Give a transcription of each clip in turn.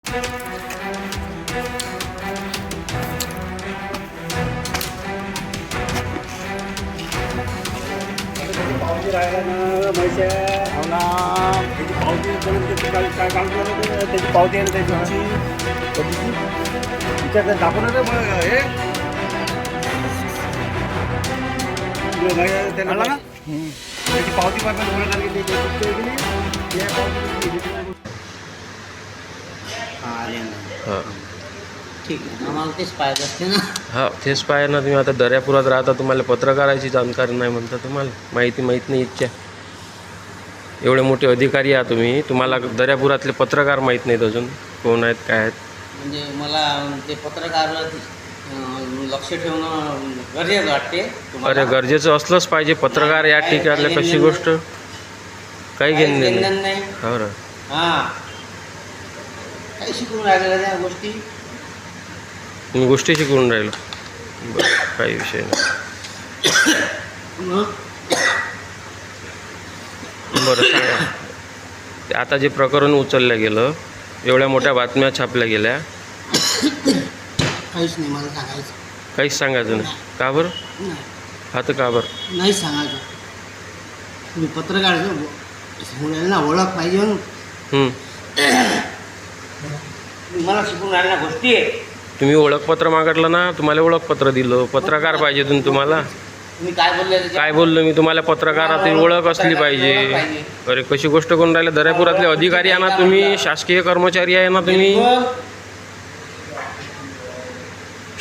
पावती राहिला ना म्हैसे हो ना त्याची पावती काय काम करत त्याची पावती आहे ना त्याची तिच्याकडे दाखवणार हे त्याला ना त्याची पावती पाहिजे हां ठीक आहे आम्हाला तेच पाहिजे असते ना. हां तेच पाहिजे ना. तुम्ही आता दर्यापुरात राहता, तुम्हाला पत्रकाराची जाणकारी नाही म्हणता, तुम्हाला माहित नाही इच्छा. एवढे मोठे अधिकारी आहात तुम्ही, तुम्हाला दर्यापुरातले पत्रकार माहीत नाहीत अजून कोण आहेत काय आहेत. म्हणजे मला ते पत्रकार लक्ष ठेवणं गरजेचं वाटते. अरे गरजेचं असलंच पाहिजे. पत्रकार या ठिकाणी कशी गोष्ट काही घेणं नाही. हो ना. हां काही शिकून राहिलेल्या त्या गोष्टी. तुम्ही गोष्टी शिकवून राहिलो. बरं काही विषय नाही. बरं सांगा. ते आता जे प्रकरण उचललं गेलं, एवढ्या मोठ्या बातम्या छापल्या गेल्या, काहीच नाही मला सांगायचं. काहीच सांगायचं नाही. का बरं? नाही हा तर का बरं नाही सांगायचं. तुम्ही पत्रकार सांगून ना ओळख पाहिजे म्हणून मला शिकून राहिल्या गोष्टी आहे. तुम्ही ओळखपत्र मागितलं ना, तुम्हाला ओळखपत्र दिलं. पत्रकार पाहिजे तुम्हाला. तुम्ही काय बोलले काय बोललो मी तुम्हाला? पत्रकारातील ओळख असली पाहिजे. अरे कशी गोष्ट करून राहिले? दर्यापुरातले अधिकारी आहे ना तुम्ही, शासकीय कर्मचारी आहे ना तुम्ही,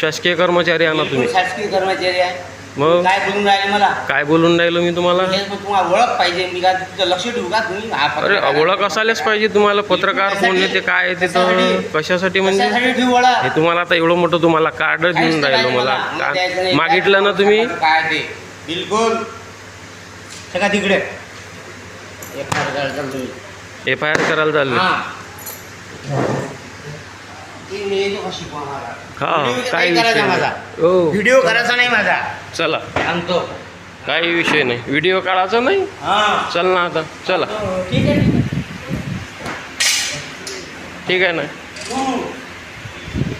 शासकीय कर्मचारी आहे ना तुम्ही. शासकीय कर्मचारी आहे. मग काय बोलून राहिले मला? काय बोलून राहिलो मी तुम्हाला? तुम्हाला ओळख पाहिजे. मी काय तुझं लक्ष ठेवू का तुम्ही? अरे ओळख असायलाच पाहिजे तुम्हाला. पत्रकार कोण आहे ते काय आहे ते तर कशासाठी म्हणजे हे तुम्हाला आता एवढं मोठं तुम्हाला कार्ड देऊन राहिलो मला. मागितलं ना तुम्ही? काय ते बिलकुल सगळा तिकडे FIR करायला चालले. हा काही विषय नाही. हो व्हिडिओ करायचा नाही माझा. चला सांगतो काही विषय नाही. व्हिडिओ काढायचा नाही. हां चल ना आता चला. ठीक आहे. ठीक आहे ना.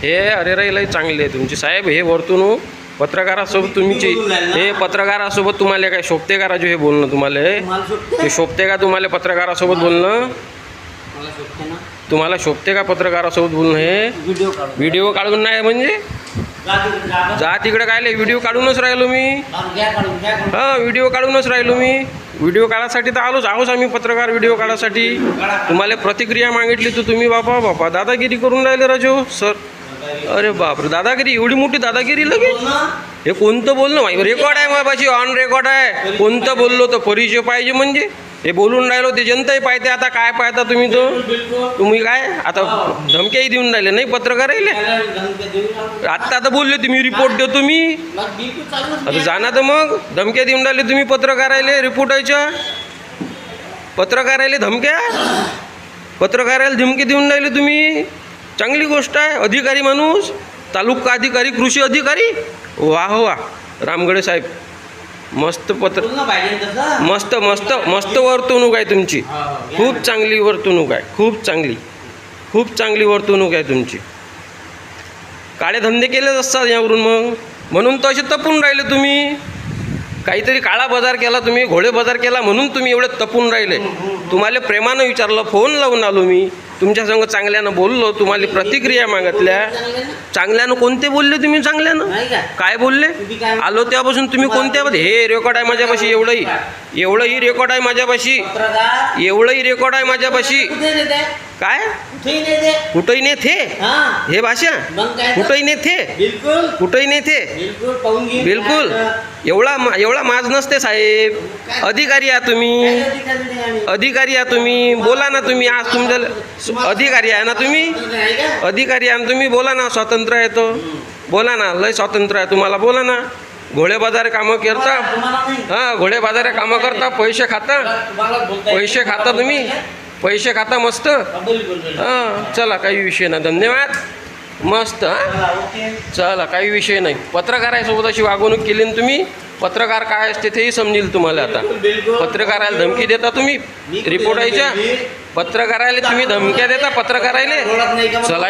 हे अरे रे लई चांगली आहे तुमची साहेब. हे वर्तणूक पत्रकारासोबत तुमची, हे पत्रकारासोबत तुम्हाला काय शोभते का राजू? हे बोलणं तुम्हाला हे शोभते का तुम्हाला? पत्रकारासोबत बोलणं मला शोभते ना. तुम्हाला शोभते का पत्रकारासोबत बोलणं? हे व्हिडिओ काढून नाही म्हणजे जा तिकडे काय व्हिडिओ काढूनच राहिलो मी. हां व्हिडिओ काढूनच राहिलो मी. व्हिडिओ काढायसाठी तर आहोच आम्ही पत्रकार. व्हिडिओ काढायसाठी तुम्हाला प्रतिक्रिया मागितली तर तुम्ही बापा दादागिरी करून राहिले राजू सर. अरे बापरे दादागिरी, एवढी मोठी दादागिरी लगे. हे कोणतं बोलणं माहिती? रेकॉर्ड आहे माझ्यापाशी, ऑन रेकॉर्ड आहे. कोणतं बोललो तर परिचय पाहिजे म्हणजे हे बोलून राहिलो ते जनताही पाहते. आता काय पाहता तुम्ही? तो तुम्ही काय आता धमक्याही देऊन राहिले नाही पत्रकार राहिले. आता बोलले तुम्ही रिपोर्ट देतो मी. आता जाणार तर मग धमक्या देऊन राहिले तुम्ही पत्रकार राहिले. रिपोर्टाच्या पत्रकार राहिले धमक्या, पत्रकाराला धमकी देऊन राहिले तुम्ही. चांगली गोष्ट आहे. अधिकारी माणूस, तालुका अधिकारी, कृषी अधिकारी, वाह वा रामगडे साहेब. मस्त मस्त मस्त मस्त वर्तणूक आहे तुमची. खूप चांगली वर्तणूक आहे. खूप चांगली वर्तणूक आहे तुमची. काळे धंदे केलेच असतात यावरून मग, म्हणून तसे तपून राहिले तुम्ही. काहीतरी काळा बाजार केला तुम्ही, घोडे बाजार केला म्हणून तुम्ही एवढे तपून राहिले. तुम्हाला प्रेमानं विचारलं, फोन लावून आलो मी तुमच्या संग, चांगल्यानं बोललो, तुम्हाला प्रतिक्रिया मागितल्या. चांगल्यानं कोणते बोलले तुम्ही? चांगल्यानं काय बोलले? आलो त्यापासून तुम्ही कोणत्या? हे रेकॉर्ड आहे माझ्यापाशी. एवढंही रेकॉर्ड आहे माझ्यापाशी. एवढंही रेकॉर्ड आहे माझ्यापाशी. काय कुठंही नाही थे हे भाषा कुठंही नाही थे, कुठंही नाही थे. बिलकुल एवढा माज नसते साहेब. अधिकारी आहात तुम्ही, अधिकारी आहात तुम्ही. बोला ना तुम्ही. आज तुमच्या अधिकारी आहे ना तुम्ही, अधिकारी आहे ना तुम्ही. बोला ना, स्वातंत्र्य आहे तो. बोला ना, लय स्वातंत्र्य आहे तुम्हाला. बोला ना. घोडे बाजार कामं करता. हां घोडे बाजार कामं करता. पैसे खाता तुम्ही. पैसे खाता मस्त. हां चला काही विषय नाही. धन्यवाद. मस्त हां चला काही विषय नाही. पत्रकारासोबत अशी वागणूक केली ना तुम्ही. पत्रकार काय असते तेही समजेल तुम्हाला आता. पत्रकाराला धमकी देता तुम्ही रिपोर्टाच्या. पत्रकाराला तुम्ही धमक्या देता पत्रकारायले. चला